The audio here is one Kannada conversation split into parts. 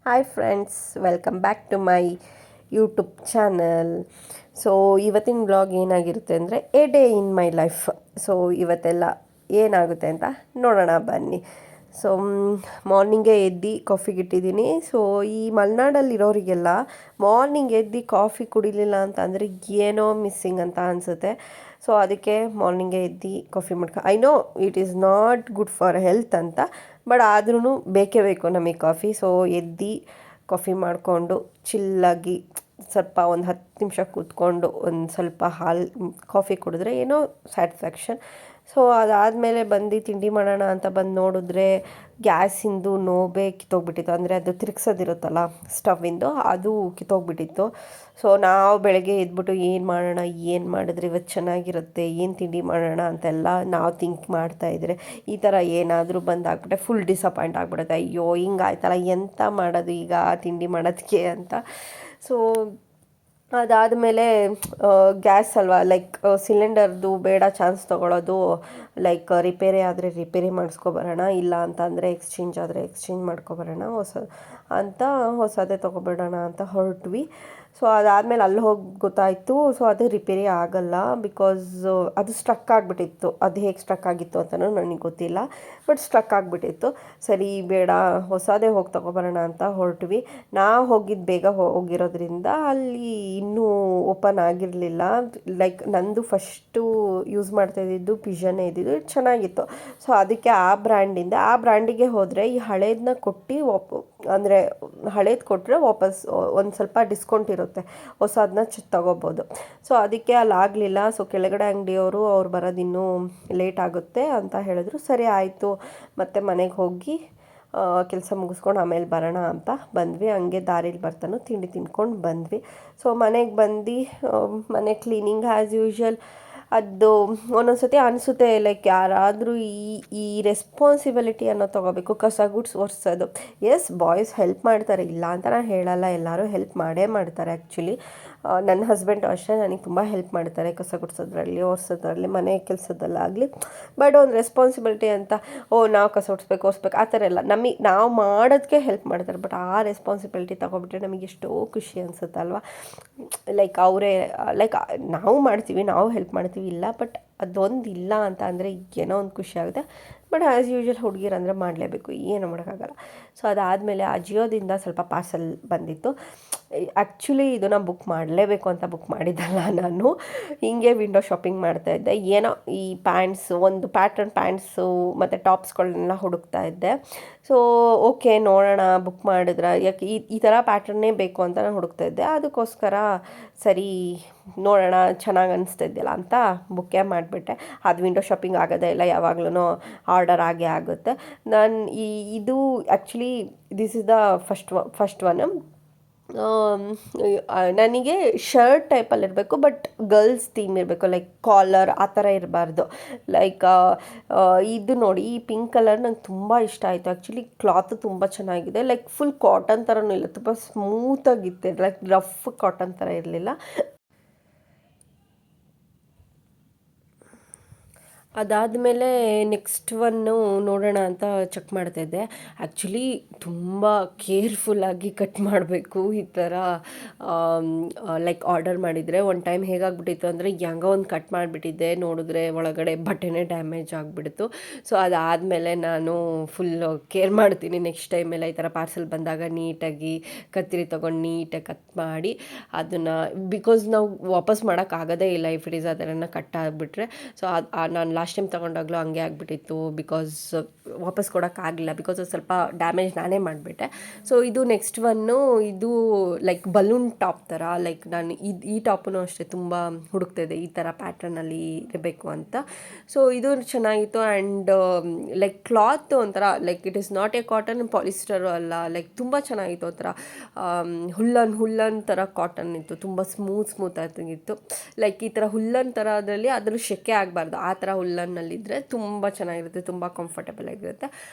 Hi friends, welcome back to my YouTube channel. So ಇವತ್ತಿನ ಬ್ಲಾಗ್ ಏನಾಗಿರುತ್ತೆ ಅಂದರೆ a day in my life. So ಇವತ್ತೆಲ್ಲ ಏನಾಗುತ್ತೆ ಅಂತ ನೋಡೋಣ ಬನ್ನಿ. ಸೊ ಮಾರ್ನಿಂಗೇ ಎದ್ದು ಕಾಫಿಗೆ ಇಟ್ಟಿದ್ದೀನಿ. ಸೊ ಈ ಮಲೆನಾಡಲ್ಲಿರೋರಿಗೆಲ್ಲ ಮಾರ್ನಿಂಗ್ ಎದ್ದು ಕಾಫಿ ಕುಡಿಲಿಲ್ಲ ಅಂತ ಅಂದರೆ ಏನೋ ಮಿಸ್ಸಿಂಗ್ ಅಂತ ಅನಿಸುತ್ತೆ. ಸೊ ಅದಕ್ಕೆ ಮಾರ್ನಿಂಗೇ ಎದ್ದು coffee I know it is not good for health ಅಂತ, ಬಟ್ ಆದ್ರೂ ಬೇಕೇ ಬೇಕು ನಮಗೆ ಕಾಫಿ. ಸೊ ಎದ್ದು ಕಾಫಿ ಮಾಡಿಕೊಂಡು ಚಿಲ್ಲಾಗಿ ಸ್ವಲ್ಪ ಒಂದು 10 ನಿಮಿಷ ಕೂತ್ಕೊಂಡು ಒಂದು ಸ್ವಲ್ಪ ಹಾಲು ಕಾಫಿ ಕುಡಿದ್ರೆ ಏನೋ ಸ್ಯಾಟಿಸ್ಫ್ಯಾಕ್ಷನ್. ಸೊ ಅದಾದಮೇಲೆ ಬಂದು ತಿಂಡಿ ಮಾಡೋಣ ಅಂತ ಬಂದು ನೋಡಿದ್ರೆ ಗ್ಯಾಸಿಂದು ನೋಬೇ ಕಿತ್ತೋಗ್ಬಿಟ್ಟಿತ್ತು. ಅಂದರೆ ಅದು ತಿರುಗ್ಸೋದಿರುತ್ತಲ್ಲ ಸ್ಟವ್ವಿಂದು, ಅದು ಕಿತ್ತೋಗ್ಬಿಟ್ಟಿತ್ತು. ಸೊ ನಾವು ಬೆಳಗ್ಗೆ ಎದ್ಬಿಟ್ಟು ಏನು ಮಾಡೋಣ, ಏನು ಮಾಡಿದ್ರೆ ಇವತ್ತು ಚೆನ್ನಾಗಿರುತ್ತೆ, ಏನು ತಿಂಡಿ ಮಾಡೋಣ ಅಂತೆಲ್ಲ ನಾವು ಥಿಂಕ್ ಮಾಡ್ತಾಯಿದ್ರೆ ಈ ಥರ ಏನಾದರೂ ಬಂದಾಗ್ಬಿಟ್ಟೆ ಫುಲ್ ಡಿಸಪಾಯಿಂಟ್ ಆಗಿಬಿಡುತ್ತೆ. ಅಯ್ಯೋ ಹಿಂಗಾಯ್ತಲ್ಲ, ಎಂತ ಮಾಡೋದು ಈಗ ತಿಂಡಿ ಮಾಡೋದಕ್ಕೆ ಅಂತ. ಸೊ ಅದಾದಮೇಲೆ ಗ್ಯಾಸ್ ಅಲ್ವಾ, ಲೈಕ್ ಸಿಲಿಂಡರ್ದು ಬೇಡ ಚಾನ್ಸ್ ತೊಗೊಳ್ಳೋದು. ಲೈಕ್ ರಿಪೇರಿ ಆದರೆ ರಿಪೇರಿ ಮಾಡಿಸ್ಕೊಬರೋಣ, ಇಲ್ಲ ಅಂತ ಅಂದರೆ ಎಕ್ಸ್ಚೇಂಜ್ ಆದರೆ ಎಕ್ಸ್ಚೇಂಜ್ ಮಾಡ್ಕೊಬರೋಣ ಹೊಸದೇ ತೊಗೊಬಿಡೋಣ ಅಂತ ಹೊರಟ್ವಿ. ಸೊ ಅದಾದಮೇಲೆ ಅಲ್ಲಿ ಹೋಗಿ ಗೊತ್ತಾಯಿತು, ಸೊ ಅದು ರಿಪೇರಿ ಆಗಲ್ಲ, ಬಿಕಾಸ್ ಅದು ಸ್ಟ್ರಕ್ ಆಗಿಬಿಟ್ಟಿತ್ತು. ಅದು ಹೇಗೆ ಸ್ಟ್ರಕ್ ಆಗಿತ್ತು ಅಂತಲೂ ನನಗೆ ಗೊತ್ತಿಲ್ಲ, ಬಟ್ ಸ್ಟ್ರಕ್ ಆಗಿಬಿಟ್ಟಿತ್ತು. ಸರಿ ಬೇಡ, ಹೊಸದೇ ಹೋಗಿ ತೊಗೊಬರೋಣ ಅಂತ ಹೊರಟ್ವಿ. ನಾವು ಹೋಗಿದ್ದು ಬೇಗ ಹೋಗಿರೋದ್ರಿಂದ ಅಲ್ಲಿ ಇನ್ನೂ ಓಪನ್ ಆಗಿರಲಿಲ್ಲ. ಲೈಕ್ ನಂದು ಫಸ್ಟು ಯೂಸ್ ಮಾಡ್ತಾಯಿದ್ದು ಪಿಜನ್ನೇ ಇದ್ದಿದ್ದು, ಚೆನ್ನಾಗಿತ್ತು. ಸೊ ಅದಕ್ಕೆ ಆ ಬ್ರ್ಯಾಂಡಿಗೆ ಹೋದರೆ ಈ ಹಳೇದನ್ನ ಕೊಟ್ಟು ಅಂದರೆ ಹಳೇದು ಕೊಟ್ಟರೆ ವಾಪಸ್ ಒಂದು ಸ್ವಲ್ಪ ಡಿಸ್ಕೌಂಟ್ ಇರುತ್ತೆ, ಹೊಸದನ್ನ ತೊಗೋಬೋದು. ಸೊ ಅದಕ್ಕೆ ಅಲ್ಲಿ ಆಗಲಿಲ್ಲ. ಸೊ ಕೆಳಗಡೆ ಅಂಗಡಿಯವರು ಅವ್ರು ಬರೋದು ಇನ್ನೂ ಲೇಟ್ ಆಗುತ್ತೆ ಅಂತ ಹೇಳಿದ್ರು. ಸರಿ ಆಯಿತು, ಮತ್ತು ಮನೆಗೆ ಹೋಗಿ ಕೆಲಸ ಮುಗಿಸ್ಕೊಂಡು ಆಮೇಲೆ ಬರೋಣ ಅಂತ ಬಂದ್ವಿ. ಹಂಗೆ ದಾರಿಲಿ ಬರ್ತಾನೂ ತಿಂಡಿ ತಿನ್ಕೊಂಡು ಬಂದ್ವಿ. ಸೊ ಮನೆಗೆ ಬಂದು ಮನೆ ಕ್ಲೀನಿಂಗ್ ಆ್ಯಸ್ ಯೂಶ್ವಲ್. ಅದು ಒಂದೊಂದು ಸತಿ ಅನಿಸುತ್ತೆ, ಲೈಕ್ ಯಾರಾದರೂ ಈ ರೆಸ್ಪಾನ್ಸಿಬಿಲಿಟಿ ಅನ್ನೋ ತೊಗೋಬೇಕು, ಕಸ ಗುಡ್ಸ್ ಒರೆಸೋದು. ಎಸ್, ಬಾಯ್ಸ್ ಹೆಲ್ಪ್ ಮಾಡ್ತಾರೆ, ಇಲ್ಲ ಅಂತ ನಾನು ಹೇಳಲ್ಲ, ಎಲ್ಲರೂ ಹೆಲ್ಪ್ ಮಾಡೇ ಮಾಡ್ತಾರೆ. ಆ್ಯಕ್ಚುಲಿ ನನ್ನ ಹಸ್ಬೆಂಡು ಅಷ್ಟೇ ನನಗೆ ತುಂಬ ಹೆಲ್ಪ್ ಮಾಡ್ತಾರೆ, ಕಸ ಗುಡಿಸೋದ್ರಲ್ಲಿ, ಒರೆಸೋದ್ರಲ್ಲಿ, ಮನೆ ಕೆಲಸದಲ್ಲಾಗಲಿ. ಬಟ್ ಒಂದು ರೆಸ್ಪಾನ್ಸಿಬಿಲಿಟಿ ಅಂತ ನಾವು ಕಸ ಒರೆಸ್ಬೇಕು ಆ ಥರ ಎಲ್ಲ ನಾವು ಮಾಡೋದಕ್ಕೆ ಹೆಲ್ಪ್ ಮಾಡ್ತಾರೆ. ಬಟ್ ಆ ರೆಸ್ಪಾನ್ಸಿಬಿಲಿಟಿ ತೊಗೊಬಿಟ್ರೆ ನಮಗೆ ಎಷ್ಟೋ ಖುಷಿ ಅನಿಸುತ್ತಲ್ವ. ಲೈಕ್ ಅವರೇ ಲೈಕ್ ನಾವು ಮಾಡ್ತೀವಿ, ನಾವು ಹೆಲ್ಪ್ ಮಾಡ್ತೀವಿ, ಇಲ್ಲ, ಬಟ್ ಅದೊಂದು ಇಲ್ಲ ಅಂತ ಅಂದರೆ ಏನೋ ಒಂದು ಖುಷಿ ಆಗುತ್ತೆ. ಬಟ್ ಆ್ಯಸ್ ಯೂಶ್ವಲ್ ಹುಡುಗಿರು ಅಂದರೆ ಮಾಡಲೇಬೇಕು, ಏನೂ ಮಾಡೋಕ್ಕಾಗಲ್ಲ. ಸೊ ಅದಾದಮೇಲೆ ಅಜಿಯೋದಿಂದ ಸ್ವಲ್ಪ ಪಾರ್ಸಲ್ ಬಂದಿತ್ತು. ಆ್ಯಕ್ಚುಲಿ ಇದನ್ನು ಬುಕ್ ಮಾಡಲೇಬೇಕು ಅಂತ ಬುಕ್ ಮಾಡಿದ್ದಲ್ಲ, ನಾನು ಹೀಗೆ ವಿಂಡೋ ಶಾಪಿಂಗ್ ಮಾಡ್ತಾಯಿದ್ದೆ. ಏನೋ ಈ ಒಂದು ಪ್ಯಾಟರ್ನ್ ಪ್ಯಾಂಟ್ಸು ಮತ್ತು ಟಾಪ್ಸ್ಗಳನ್ನೆಲ್ಲ ಹುಡುಕ್ತಾ ಇದ್ದೆ. ಸೊ ಓಕೆ ನೋಡೋಣ, ಬುಕ್ ಮಾಡಿದ್ರೆ ಯಾಕೆ ಈ ಥರ ಪ್ಯಾಟರ್ನೇ ಬೇಕು ಅಂತ ನಾನು ಹುಡುಕ್ತಾ ಇದ್ದೆ. ಅದಕ್ಕೋಸ್ಕರ ಸರಿ ನೋಡೋಣ, ಚೆನ್ನಾಗಿ ಅನಿಸ್ತಿದ್ದಿಲ್ಲ ಅಂತ ಬುಕ್ಕೇ ಮಾಡಿಬಿಟ್ಟೆ. ಅದು ವಿಂಡೋ ಶಾಪಿಂಗ್ ಆಗೋದೇ ಇಲ್ಲ, ಯಾವಾಗ್ಲೂ ಆರ್ಡರ್ ಆಗೇ ಆಗುತ್ತೆ. ಇದು actually this is the first one. ನನಗೆ ಶರ್ಟ್ ಟೈಪಲ್ಲಿರಬೇಕು, ಬಟ್ ಗರ್ಲ್ಸ್ ಥೀಮ್ ಇರಬೇಕು, ಲೈಕ್ ಕಾಲರ್ ಆ ಥರ ಇರಬಾರ್ದು. ಲೈಕ್ ಇದು ನೋಡಿ, ಈ ಪಿಂಕ್ ಕಲರ್ ನಂಗೆ ತುಂಬ ಇಷ್ಟ ಆಯಿತು. ಆ್ಯಕ್ಚುಲಿ ಕ್ಲಾತ್ ತುಂಬ ಚೆನ್ನಾಗಿದೆ, ಲೈಕ್ ಫುಲ್ ಕಾಟನ್ ಥರನೂ ಇಲ್ಲ, ತುಂಬ ಸ್ಮೂತಾಗಿತ್ತು, ಲೈಕ್ ರಫ್ ಕಾಟನ್ ಥರ ಇರಲಿಲ್ಲ. ಅದಾದಮೇಲೆ ನೆಕ್ಸ್ಟ್ ಒನ್ನು ನೋಡೋಣ ಅಂತ ಚೆಕ್ ಮಾಡ್ತಾಯಿದ್ದೆ. ಆ್ಯಕ್ಚುಲಿ ತುಂಬ ಕೇರ್ಫುಲ್ಲಾಗಿ ಕಟ್ ಮಾಡಬೇಕು ಈ ಥರ. ಲೈಕ್ ಆರ್ಡರ್ ಮಾಡಿದರೆ ಒಂದು ಟೈಮ್ ಹೇಗಾಗ್ಬಿಟ್ಟಿತ್ತು ಅಂದರೆ, ಹೆಂಗೋ ಒಂದು ಕಟ್ ಮಾಡಿಬಿಟ್ಟಿದ್ದೆ, ನೋಡಿದ್ರೆ ಒಳಗಡೆ ಬಟ್ಟೆನೇ ಡ್ಯಾಮೇಜ್ ಆಗಿಬಿಡ್ತು. ಸೊ ಅದಾದಮೇಲೆ ನಾನು ಫುಲ್ ಕೇರ್ ಮಾಡ್ತೀನಿ ನೆಕ್ಸ್ಟ್ ಟೈಮೆಲ್ಲ ಈ ಥರ ಪಾರ್ಸೆಲ್ ಬಂದಾಗ ನೀಟಾಗಿ ಕತ್ತಿರಿ ತೊಗೊಂಡು ನೀಟಾಗಿ ಕಟ್ ಮಾಡಿ ಅದನ್ನು, ಬಿಕಾಸ್ ನಾವು ವಾಪಸ್ ಮಾಡೋಕ್ಕಾಗೋದೇ ಇಲ್ಲ ಇಫ್ ಇಟ್ ಈಸ್ ಅದನ್ನು ಕಟ್ ಆಗಿಬಿಟ್ರೆ. ಸೊ ನಾನು ಲಾಸ್ಟ್ ಟೈಮ್ ತೊಗೊಂಡಾಗಲೂ ಹಂಗೆ ಆಗಿಬಿಟ್ಟಿತ್ತು, ಬಿಕಾಸ್ ವಾಪಸ್ ಕೊಡೋಕ್ಕಾಗಲಿಲ್ಲ, ಬಿಕಾಸ್ ಅದು ಸ್ವಲ್ಪ ಡ್ಯಾಮೇಜ್ ನಾನೇ ಮಾಡಿಬಿಟ್ಟೆ. ಸೊ ಇದು ನೆಕ್ಸ್ಟ್ ಒನ್ನು, ಇದು ಲೈಕ್ ಬಲೂನ್ ಟಾಪ್ ಥರ. ಲೈಕ್ ನಾನು ಈ ಟಾಪೂ ಅಷ್ಟೇ ತುಂಬ ಹುಡುಕ್ತಿದ್ದೆ, ಈ ಥರ ಪ್ಯಾಟ್ರನಲ್ಲಿ ಇರಬೇಕು ಅಂತ. ಸೊ ಇದು ಚೆನ್ನಾಗಿತ್ತು. ಆ್ಯಂಡ್ ಲೈಕ್ ಕ್ಲಾತ್ ಒಂಥರ like it is not a cotton, polyester ಅಲ್ಲ, ಲೈಕ್ ತುಂಬ ಚೆನ್ನಾಗಿತ್ತು. ಒಂಥರ ಹುಲ್ಲನ್ ಥರ ಕಾಟನ್ ಇತ್ತು, ತುಂಬ ಸ್ಮೂತ್ ಆಗಿತ್ತು. ಲೈಕ್ ಈ ಥರ ಹುಲ್ಲನ್ ಥರ ಅದರಲ್ಲಿ ಅದ್ರ ಸೆಕೆ ಆಗಬಾರ್ದು, ಆ ಥರ ಹುಲ್ಲನ್ನಲ್ಲಿದ್ದರೆ ತುಂಬ ಚೆನ್ನಾಗಿರುತ್ತೆ, ತುಂಬ ಕಂಫರ್ಟಬಲ್ ಆಗಿರುತ್ತೆ.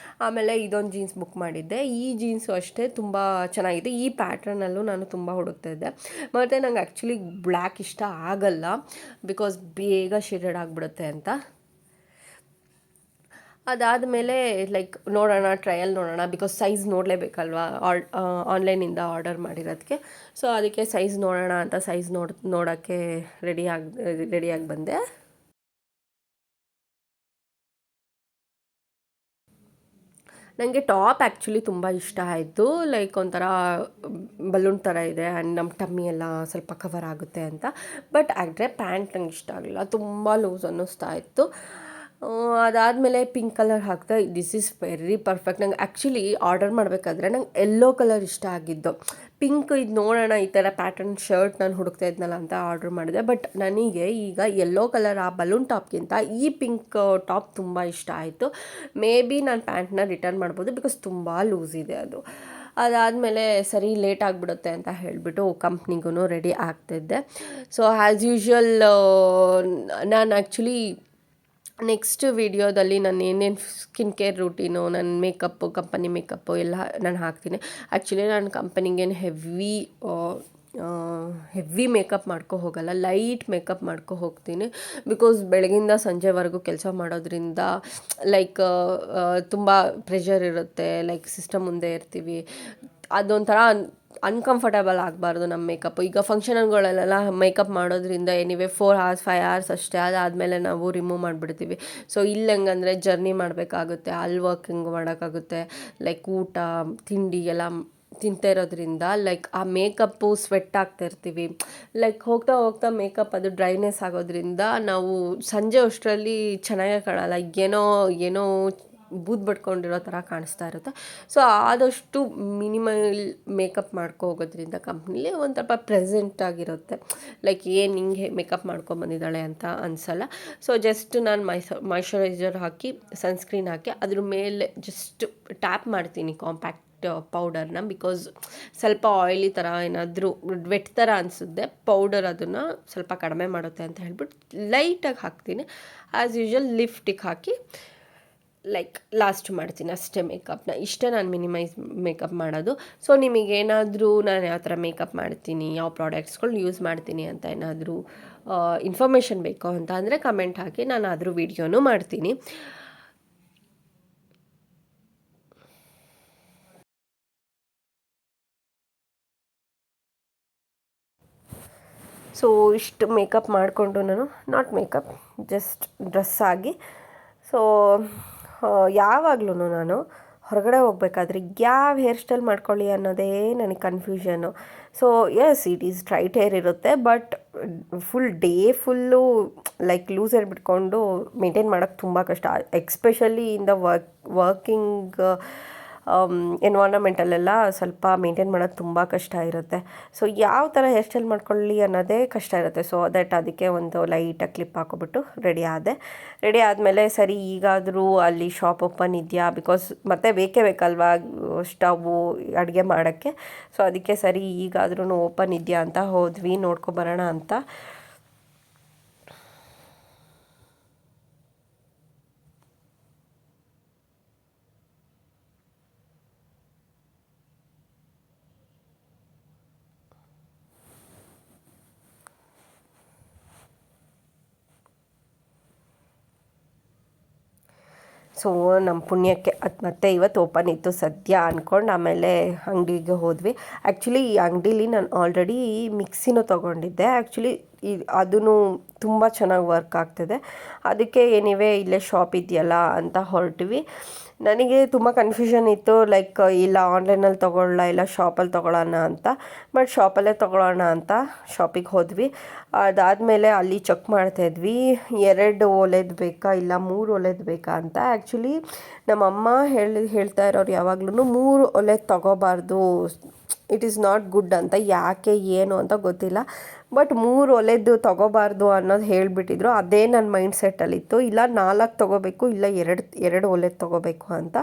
ಆಮೇಲೆ ಇದೊಂದು ಜೀನ್ಸ್ ಬುಕ್ ಮಾಡಿದ್ದೆ. ಈ ಜೀನ್ಸು ಅಷ್ಟೇ ತುಂಬ ಚೆನ್ನಾಗಿದೆ. ಈ ಪ್ಯಾಟ್ರನಲ್ಲೂ ನಾನು ತುಂಬ ಹುಡುಕ್ತಾ ಇದ್ದೆ. ಮತ್ತು ನಂಗೆ ಆ್ಯಕ್ಚುಲಿ ಬ್ಲ್ಯಾಕ್ ಇಷ್ಟ ಆಗಲ್ಲ, ಬಿಕಾಸ್ ಬೇಗ ಶೇಡೆಡ್ ಆಗಿಬಿಡುತ್ತೆ ಅಂತ. ಅದಾದಮೇಲೆ ಲೈಕ್ ನೋಡೋಣ, ಟ್ರಯಲ್ ನೋಡೋಣ, ಬಿಕಾಸ್ ಸೈಜ್ ನೋಡಲೇಬೇಕಲ್ವಾ, ಆನ್ಲೈನಿಂದ ಆರ್ಡರ್ ಮಾಡಿರೋದಕ್ಕೆ. ಸೊ ಅದಕ್ಕೆ ಸೈಜ್ ನೋಡೋಣ ಅಂತ ಸೈಜ್ ನೋಡೋಕ್ಕೆ ರೆಡಿಯಾಗಿ ಬಂದೆ. ನನಗೆ ಟಾಪ್ ಆ್ಯಕ್ಚುಲಿ ತುಂಬ ಇಷ್ಟ ಆಯಿತು. ಲೈಕ್ ಒಂಥರ ಬಲೂನ್ ಥರ ಇದೆ ಆ್ಯಂಡ್ ನಮ್ಮ ಟಮ್ಮಿ ಎಲ್ಲ ಸ್ವಲ್ಪ ಕವರ್ ಆಗುತ್ತೆ ಅಂತ. ಬಟ್ ಆದರೆ ಪ್ಯಾಂಟ್ ನಂಗೆ ಇಷ್ಟ ಆಗಲಿಲ್ಲ, ತುಂಬ ಲೂಸ್ ಅನ್ನಿಸ್ತಾ ಇತ್ತು. ಅದಾದಮೇಲೆ ಪಿಂಕ್ ಕಲರ್ ಹಾಕ್ದೆ. This is very perfect. ನಂಗೆ ಆ್ಯಕ್ಚುಲಿ ಆರ್ಡರ್ ಮಾಡಬೇಕಾದ್ರೆ ನಂಗೆ ಯೆಲ್ಲೋ ಕಲರ್ ಇಷ್ಟ ಆಗಿದ್ದು. ಪಿಂಕ್ ಇದು ನೋಡೋಣ, ಈ ಥರ ಪ್ಯಾಟರ್ನ್ ಶರ್ಟ್ ನಾನು ಹುಡುಕ್ತಾ ಇದ್ನಲ್ಲ ಅಂತ ಆರ್ಡ್ರ್ ಮಾಡಿದೆ. ಬಟ್ ನನಗೆ ಈಗ ಯೆಲ್ಲೋ ಕಲರ್ ಆ ಬಲೂನ್ ಟಾಪ್ಗಿಂತ ಈ ಪಿಂಕ್ ಟಾಪ್ ತುಂಬ ಇಷ್ಟ ಆಯಿತು. ಮೇ ಬಿ ನಾನು ಪ್ಯಾಂಟ್ನ ರಿಟರ್ನ್ ಮಾಡ್ಬೋದು, ಬಿಕಾಸ್ ತುಂಬ ಲೂಸ್ ಇದೆ ಅದು. ಅದಾದಮೇಲೆ ಸರಿ ಲೇಟ್ ಆಗಿಬಿಡುತ್ತೆ ಅಂತ ಹೇಳಿಬಿಟ್ಟು ಕಂಪ್ನಿಗೂ ರೆಡಿ ಆಗ್ತಿದ್ದೆ. ಸೊ ಆ್ಯಸ್ ಯೂಶ್ವಲ್ ನಾನು ಆ್ಯಕ್ಚುಲಿ ನೆಕ್ಸ್ಟ್ ವೀಡಿಯೋದಲ್ಲಿ ನಾನು ಏನೇನು ಸ್ಕಿನ್ ಕೇರ್ ರೂಟೀನು, ನನ್ನ ಮೇಕಪ್ಪು, ಕಂಪನಿ ಮೇಕಪ್ಪು ಎಲ್ಲ ನಾನು ಹಾಕ್ತೀನಿ. ಆ್ಯಕ್ಚುಲಿ ನಾನು ಕಂಪನಿಗೇನು ಹೆವಿ ಮೇಕಪ್ ಮಾಡ್ಕೊ ಹೋಗಲ್ಲ, ಲೈಟ್ ಮೇಕಪ್ ಮಾಡ್ಕೊ ಹೋಗ್ತೀನಿ. ಬಿಕಾಸ್ ಬೆಳಗಿಂದ ಸಂಜೆವರೆಗೂ ಕೆಲಸ ಮಾಡೋದ್ರಿಂದ ಲೈಕ್ ತುಂಬ ಪ್ರೆಷರ್ ಇರುತ್ತೆ. ಲೈಕ್ ಸಿಸ್ಟಮ್ ಮುಂದೆ ಇರ್ತೀವಿ, ಅದೊಂಥರ ಅನ್ಕಂಫರ್ಟೇಬಲ್ ಆಗಬಾರ್ದು ನಮ್ಮ ಮೇಕಪ್ಪು. ಈಗ ಫಂಕ್ಷನ್ಗಳಲ್ಲೆಲ್ಲ ಮೇಕಪ್ ಮಾಡೋದ್ರಿಂದ ಎನಿವೆ 4 hours 5 hours ಅಷ್ಟೇ, ಅದಾದಮೇಲೆ ನಾವು ರಿಮೂವ್ ಮಾಡಿಬಿಡ್ತೀವಿ. ಸೊ ಇಲ್ಲಿ ಹೆಂಗಂದರೆ ಜರ್ನಿ ಮಾಡಬೇಕಾಗುತ್ತೆ, ಅಲ್ಲಿ ವರ್ಕಿಂಗ್ ಮಾಡೋಕ್ಕಾಗುತ್ತೆ, ಲೈಕ್ ಊಟ ತಿಂಡಿ ಎಲ್ಲ ತಿಂತಾ ಇರೋದ್ರಿಂದ ಲೈಕ್ ಆ ಮೇಕಪ್ಪು ಸ್ವೆಟ್ ಆಗ್ತಾ ಇರ್ತೀವಿ. ಲೈಕ್ ಹೋಗ್ತಾ ಹೋಗ್ತಾ ಮೇಕಪ್ ಅದು ಡ್ರೈನೆಸ್ ಆಗೋದ್ರಿಂದ ನಾವು ಸಂಜೆ ಅಷ್ಟರಲ್ಲಿ ಚೆನ್ನಾಗೇ ಕಾಣಲ್ಲ, ಏನೋ ಬೂದ್ ಬಡ್ಕೊಂಡಿರೋ ಥರ ಕಾಣಿಸ್ತಾ ಇರುತ್ತೆ. ಸೊ ಆದಷ್ಟು ಮಿನಿಮಲ್ ಮೇಕಪ್ ಮಾಡ್ಕೊ ಹೋಗೋದ್ರಿಂದ ಕಂಪ್ನಿಲಿ ಒಂದು ಸ್ವಲ್ಪ ಪ್ರೆಸೆಂಟ್ ಆಗಿರುತ್ತೆ. ಲೈಕ್ ಏನು ಹಿಂಗೆ ಮೇಕಪ್ ಮಾಡ್ಕೊಂಬಂದಿದ್ದಾಳೆ ಅಂತ ಅನಿಸಲ್ಲ. ಸೊ ಜಸ್ಟ್ ನಾನು ಮಾಯ್ಶ್ಚರೈಸರ್ ಹಾಕಿ ಸನ್ಸ್ಕ್ರೀನ್ ಹಾಕಿ ಅದ್ರ ಮೇಲೆ ಜಸ್ಟ್ ಟ್ಯಾಪ್ ಮಾಡ್ತೀನಿ ಕಾಂಪ್ಯಾಕ್ಟ್ ಪೌಡರ್ನ. ಬಿಕಾಸ್ ಸ್ವಲ್ಪ ಆಯಿಲಿ ಥರ ಏನಾದರೂ ವೆಟ್ ಥರ ಅನಿಸುತ್ತೆ, ಪೌಡರ್ ಅದನ್ನು ಸ್ವಲ್ಪ ಕಡಿಮೆ ಮಾಡುತ್ತೆ ಅಂತ ಹೇಳ್ಬಿಟ್ಟು ಲೈಟಾಗಿ ಹಾಕ್ತೀನಿ. ಆ್ಯಸ್ ಯೂಶ್ವಲ್ ಲಿಫ್ಟಿಗೆ ಹಾಕಿ ಲೈಕ್ ಲಾಸ್ಟ್ ಮಾಡ್ತೀನಿ ಅಷ್ಟೇ ಮೇಕಪ್ನ. ಇಷ್ಟೇ ನಾನು ಮಿನಿಮೈಸ್ ಮೇಕಪ್ ಮಾಡೋದು. ಸೊ ನಿಮಗೇನಾದರೂ ನಾನು ಯಾವ ಥರ ಮೇಕಪ್ ಮಾಡ್ತೀನಿ, ಯಾವ ಪ್ರಾಡಕ್ಟ್ಸ್ಗಳು ಯೂಸ್ ಮಾಡ್ತೀನಿ ಅಂತ ಏನಾದರೂ ಇನ್ಫಾರ್ಮೇಷನ್ ಬೇಕು ಅಂತ ಅಂದರೆ ಕಮೆಂಟ್ ಹಾಕಿ, ನಾನು ಆದರೂ ವೀಡಿಯೋನೂ ಮಾಡ್ತೀನಿ. ಸೊ ಇಷ್ಟು ಮೇಕಪ್ ಮಾಡಿಕೊಂಡು ನಾನು ಮೇಕಪ್ ಜಸ್ಟ್ ಡ್ರೆಸ್ ಆಗಿ. ಸೊ ಯಾವಾಗಲೂ ನಾನು ಹೊರಗಡೆ ಹೋಗ್ಬೇಕಾದ್ರೆ ಯಾವ ಹೇರ್ ಸ್ಟೈಲ್ ಮಾಡ್ಕೊಳ್ಳಿ ಅನ್ನೋದೇ ನನಗೆ confusion. So yes, it is straight hair ಇರುತ್ತೆ, but full like loose hair ಬಿಟ್ಕೊಂಡು ಮೇಂಟೈನ್ ಮಾಡೋಕ್ಕೆ ತುಂಬ ಕಷ್ಟ, ಎಕ್ಸ್ಪೆಷಲಿ ಇನ್ ದ ವರ್ಕಿಂಗ್ ಎನ್ವೈರನ್ಮೆಂಟಲ್ಲೆಲ್ಲ ಸ್ವಲ್ಪ ಮೇಂಟೈನ್ ಮಾಡೋದು ತುಂಬ ಕಷ್ಟ ಇರುತ್ತೆ. ಸೊ ಯಾವ ಥರ ಹೇರ್ ಸ್ಟೈಲ್ ಮಾಡ್ಕೊಳ್ಳಿ ಅನ್ನೋದೇ ಕಷ್ಟ ಇರುತ್ತೆ. ಸೊ ಅದಕ್ಕೆ ಒಂದು ಲೈಟಾಗಿ ಕ್ಲಿಪ್ ಹಾಕೊಬಿಟ್ಟು ರೆಡಿ ಆದಮೇಲೆ ಸರಿ ಈಗಾದರೂ ಅಲ್ಲಿ ಶಾಪ್ ಓಪನ್ ಇದೆಯಾ, ಬಿಕಾಸ್ ಮತ್ತೆ ಬೇಕಲ್ವಾ ಸ್ಟವ್ವು ಅಡುಗೆ ಮಾಡೋಕ್ಕೆ. ಸೊ ಅದಕ್ಕೆ ಸರಿ ಈಗಾದ್ರೂ ಓಪನ್ ಇದೆಯಾ ಅಂತ ಹೋದ್ವಿ, ನೋಡ್ಕೊಬರೋಣ ಅಂತ. ಸೊ ನಮ್ಮ ಪುಣ್ಯಕ್ಕೆ ಅದು ಮತ್ತೆ ಇವತ್ತು ಓಪನ್ ಇತ್ತು ಸದ್ಯ ಅಂದ್ಕೊಂಡು ಆಮೇಲೆ ಅಂಗಡಿಗೆ ಹೋದ್ವಿ. ಆ್ಯಕ್ಚುಲಿ ಈ ಅಂಗಡೀಲಿ ನಾನು ಆಲ್ರೆಡಿ ಮಿಕ್ಸಿನೂ ತೊಗೊಂಡಿದ್ದೆ. ಆ್ಯಕ್ಚುಲಿ ಅದೂ ತುಂಬ ಚೆನ್ನಾಗಿ ವರ್ಕ್ ಆಗ್ತಿದೆ. ಅದಕ್ಕೆ ಏನಿವೆ ಇಲ್ಲೇ ಶಾಪ್ ಇದೆಯಲ್ಲ ಅಂತ ಹೊರಟ್ವಿ. ನನಗೆ ತುಂಬ ಕನ್ಫ್ಯೂಷನ್ ಇತ್ತು, ಲೈಕ್ ಇಲ್ಲ ಆನ್ಲೈನಲ್ಲಿ ತೊಗೊಳ್ಳಲ್ಲ, ಇಲ್ಲ ಶಾಪಲ್ಲಿ ತೊಗೊಳ್ಳೋಣ ಅಂತ. ಬಟ್ ಶಾಪಲ್ಲೇ ತೊಗೊಳ್ಳೋಣ ಅಂತ ಶಾಪಿಗೆ ಹೋದ್ವಿ. ಅದಾದಮೇಲೆ ಅಲ್ಲಿ ಚೆಕ್ ಮಾಡ್ತಾಯಿದ್ವಿ 2 ಒಲೆದು ಬೇಕಾ ಇಲ್ಲ 3 ಒಲೆದು ಬೇಕಾ ಅಂತ. ಆ್ಯಕ್ಚುಲಿ ನಮ್ಮಮ್ಮ ಹೇಳ್ತಾ ಇರೋರು ಯಾವಾಗ್ಲೂ 3 ಒಲೆದು ತೊಗೋಬಾರ್ದು, ಇಟ್ ಈಸ್ ನಾಟ್ ಗುಡ್ ಅಂತ. ಯಾಕೆ ಏನು ಅಂತ ಗೊತ್ತಿಲ್ಲ, ಬಟ್ 3 ಒಲೆದು ತೊಗೋಬಾರ್ದು ಅನ್ನೋದು ಹೇಳಿಬಿಟ್ಟಿದ್ರು. ಅದೇ ನನ್ನ ಮೈಂಡ್ ಸೆಟ್ಟಲ್ಲಿತ್ತು. ಇಲ್ಲ 4 ತೊಗೋಬೇಕು, ಇಲ್ಲ 2 ಒಲೆದು ತೊಗೋಬೇಕು ಅಂತ.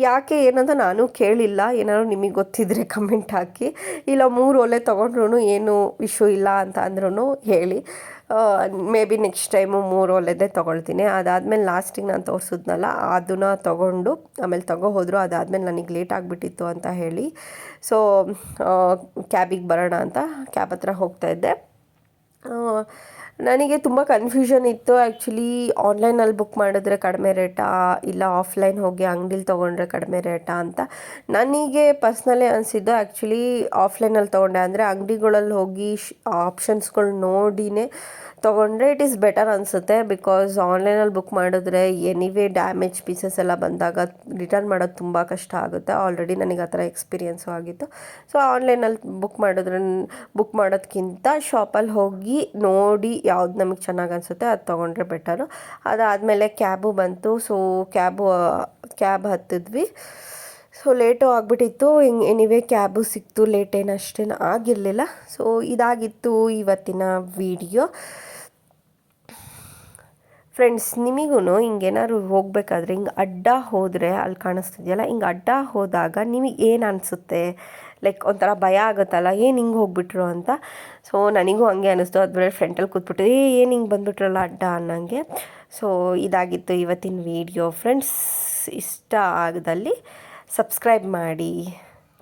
ಯಾಕೆ ಏನಂತ ನಾನು ಕೇಳಿಲ್ಲ, ಏನಾದ್ರು ನಿಮಗೆ ಗೊತ್ತಿದ್ದರೆ ಕಮೆಂಟ್ ಹಾಕಿ. ಇಲ್ಲ 3 ಒಲೆ ತೊಗೊಂಡ್ರು ಏನು ಇಶ್ಯೂ ಇಲ್ಲ ಅಂತ ಅಂದ್ರೂ ಹೇಳಿ. ಮೇ ಬಿ ನೆಕ್ಸ್ಟ್ ಟೈಮು 3 ಒಲೆದೇ ತೊಗೊಳ್ತೀನಿ. ಅದಾದಮೇಲೆ ಲಾಸ್ಟಿಗೆ ನಾನು ತೋರಿಸಿದ್ನಲ್ಲ ಅದನ್ನು ತೊಗೊಂಡು ಆಮೇಲೆ ಹೋದರು. ಅದಾದಮೇಲೆ ನನಗೆ ಲೇಟ್ ಆಗಿಬಿಟ್ಟಿತ್ತು ಅಂತ ಹೇಳಿ ಸೊ ಕ್ಯಾಬಿಗೆ ಬರೋಣ ಅಂತ ಕ್ಯಾಬ್ ಹತ್ರ ಹೋಗ್ತಾಯಿದ್ದೆ. ನನಗೆ ತುಂಬ ಕನ್ಫ್ಯೂಷನ್ ಇತ್ತು ಆ್ಯಕ್ಚುಲಿ. ಆನ್ಲೈನಲ್ಲಿ ಬುಕ್ ಮಾಡಿದ್ರೆ ಕಡಿಮೆ ರೇಟಾ ಇಲ್ಲ ಆಫ್ಲೈನ್ ಹೋಗಿ ಅಂಗಡೀಲಿ ತೊಗೊಂಡ್ರೆ ಕಡಿಮೆ ರೇಟಾ ಅಂತ. ನನಗೆ ಪರ್ಸ್ನಲಿ ಅನಿಸಿದ್ದು ಆ್ಯಕ್ಚುಲಿ ಆಫ್ಲೈನಲ್ಲಿ ತೊಗೊಂಡೆ. ಅಂದರೆ ಅಂಗಡಿಗಳಲ್ಲಿ ಹೋಗಿ ಆಪ್ಷನ್ಸ್ಗಳು ನೋಡಿನೇ ತೊಗೊಂಡ್ರೆ ಇಟ್ ಈಸ್ ಬೆಟರ್ ಅನಿಸುತ್ತೆ. ಬಿಕಾಸ್ ಆನ್ಲೈನಲ್ಲಿ ಬುಕ್ ಮಾಡಿದ್ರೆ ಎನಿವೇ ಡ್ಯಾಮೇಜ್ ಪೀಸಸ್ ಎಲ್ಲ ಬಂದಾಗ ರಿಟರ್ನ್ ಮಾಡೋದು ತುಂಬ ಕಷ್ಟ ಆಗುತ್ತೆ. ಆಲ್ರೆಡಿ ನನಗೆ ಆ ಥರ ಎಕ್ಸ್ಪೀರಿಯೆನ್ಸು ಆಗಿತ್ತು. ಸೊ ಆನ್ಲೈನಲ್ಲಿ ಬುಕ್ ಮಾಡೋದಕ್ಕಿಂತ ಶಾಪಲ್ಲಿ ಹೋಗಿ ನೋಡಿ ಯಾವ್ದು ನಮಗೆ ಚೆನ್ನಾಗಿ ಅನಿಸುತ್ತೆ ಅದು ತೊಗೊಂಡ್ರೆ ಬೆಟರು. ಅದಾದಮೇಲೆ ಕ್ಯಾಬು ಬಂತು. ಸೊ ಕ್ಯಾಬ್ ಹತ್ತಿದ್ವಿ. ಸೊ ಲೇಟು ಆಗಿಬಿಟ್ಟಿತ್ತು. ಎನಿವೇ ಕ್ಯಾಬು ಸಿಕ್ತು, ಲೇಟೇನು ಅಷ್ಟೇನು ಆಗಿರಲಿಲ್ಲ. ಸೊ ಇದಾಗಿತ್ತು ಇವತ್ತಿನ ವಿಡಿಯೋ. ಫ್ರೆಂಡ್ಸ್, ನಿಮಗೂ ಹಿಂಗೇನಾದ್ರು ಹೋಗಬೇಕಾದ್ರೆ ಹಿಂಗೆ ಅಡ್ಡ ಹೋದರೆ ಅಲ್ಲಿ ಕಾಣಿಸ್ತಿದೆಯಲ್ಲ, ಹಿಂಗೆ ಅಡ್ಡ ಹೋದಾಗ ನಿಮಗೆ ಏನು ಅನಿಸುತ್ತೆ? ಲೈಕ್ ಒಂಥರ ಭಯ ಆಗುತ್ತಲ್ಲ, ಏನು ಹಿಂಗೆ ಹೋಗ್ಬಿಟ್ರು ಅಂತ. ಸೊ ನನಗೂ ಹಂಗೆ ಅನ್ನಿಸ್ತು. ಅದು ಫ್ರಂಟಲ್ಲಿ ಕೂತ್ಬಿಟ್ಟು ಏನು ಹಿಂಗೆ ಬಂದುಬಿಟ್ರಲ್ಲ ಅಡ್ಡ ಅನ್ನಂಗೆ. ಸೊ ಇದಾಗಿತ್ತು ಇವತ್ತಿನ ವಿಡಿಯೋ ಫ್ರೆಂಡ್ಸ್. ಇಷ್ಟ ಆಗದಲ್ಲಿ ಸಬ್ಸ್ಕ್ರೈಬ್ ಮಾಡಿ.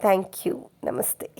Thank you. ನಮಸ್ತೆ.